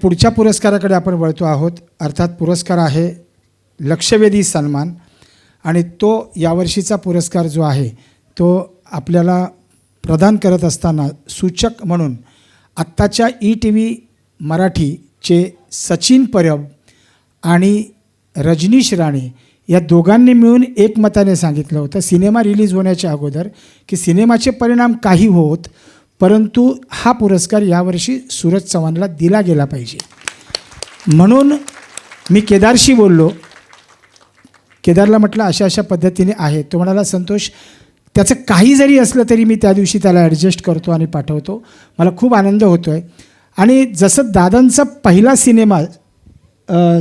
पुढच्या पुरस्काराकडे आपण वळतो आहोत. अर्थात पुरस्कार आहे लक्षवेधी सन्मान आणि तो यावर्षीचा पुरस्कार जो आहे तो आपल्याला प्रदान करत असताना सूचक म्हणून आत्ताच्या ETV मराठीचे सचिन परब आणि रजनीश राणे या दोघांनी मिळून एकमताने सांगितलं होतं सिनेमा रिलीज होण्याच्या अगोदर की सिनेमाचे परिणाम काही होत परंतु हा पुरस्कार यावर्षी सूरज चव्हाणला दिला गेला पाहिजे. म्हणून मी केदारशी बोललो. केदारला म्हटलं अशा अशा पद्धतीने आहे. तो म्हणाला संतोष त्याचं काही जरी असलं तरी मी त्या दिवशी त्याला ॲडजस्ट करतो आणि पाठवतो. मला खूप आनंद होतो आहे. आणि जसं दादांचा पहिला सिनेमा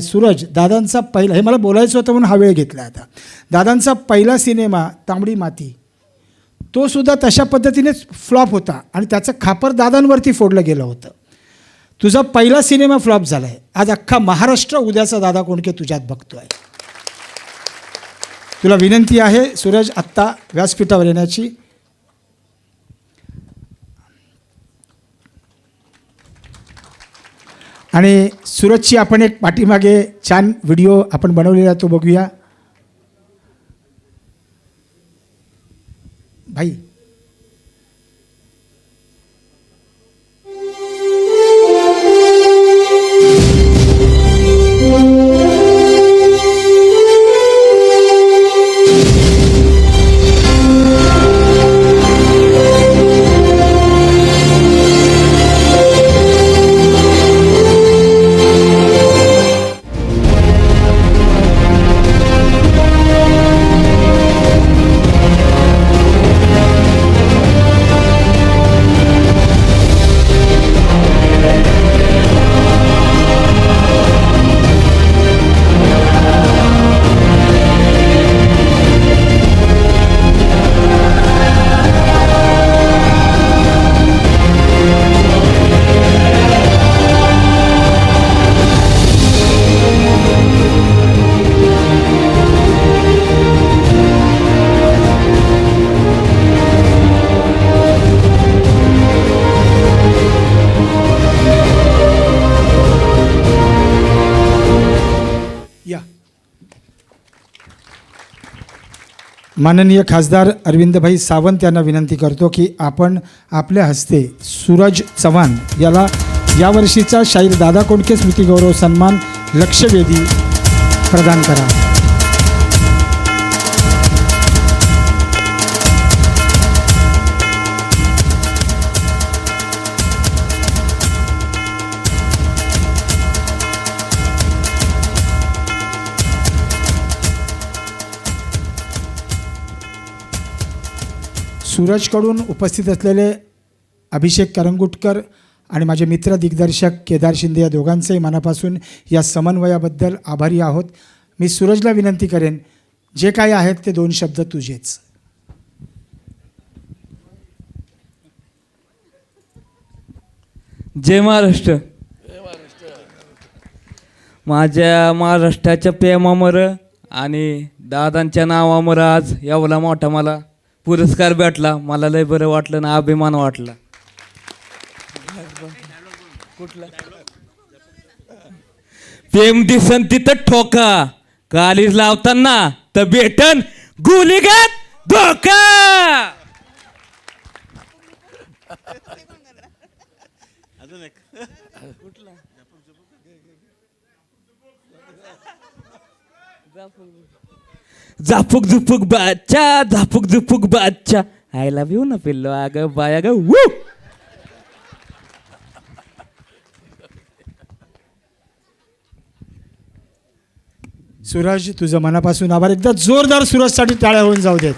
सूरज दादांचा पहिला हे मला बोलायचं होतं म्हणून हा वेळ घेतला. आता दादांचा पहिला सिनेमा तांबडी माती तो सुद्धा तशा पद्धतीनेच फ्लॉप होता आणि त्याचं खापर दादांवरती फोडलं गेलं होतं. तुझा पहिला सिनेमा फ्लॉप झाला आहे. आज अख्खा महाराष्ट्र उद्याचा दादा कोंडके तुझ्यात बघतो आहे. तुला विनंती आहे सूरज आत्ता व्यासपीठावर येण्याची. आणि सूरजची आपण एक पाठीमागे छान व्हिडिओ आपण बनवलेला तो बघूया. भाई माननीय खासदार अरविंदभाई सावंत यांना विनंती करतो की आपण आपल्या हस्ते सूरज चव्हाण याला यावर्षीचा शाहीर दादा कोंडके स्मृती गौरव सन्मान लक्षवेधी प्रदान करा. सूरजकडून उपस्थित असलेले अभिषेक करंगुटकर आणि माझे मित्र दिग्दर्शक केदार शिंदे या दोघांचेही मनापासून या समन्वयाबद्दल आभारी आहोत. मी सूरजला विनंती करेन जे काही आहेत ते 2 शब्द तुझेच. जय महाराष्ट्र. माझ्या महाराष्ट्राच्या प्रेमावर आणि दादांच्या नावावर आज एवढा मोठा मला पुरस्कार भेटला. मला लय बरं वाटलं ना अभिमान वाटला. कुठला प्रेम दिसन तिथं ठोका कालीज लावताना तर भेटन गुलीगत धोका. Zapuk Jhupuk बाच्चा Zapuk Jhupuk बाच्चा I love you ना पिल्लो अगं बाय अगं वू. सूरज तुझं मनापासून आभार. एकदा जोरदार सूरजसाठी टाळ्या होऊन जाऊ देत.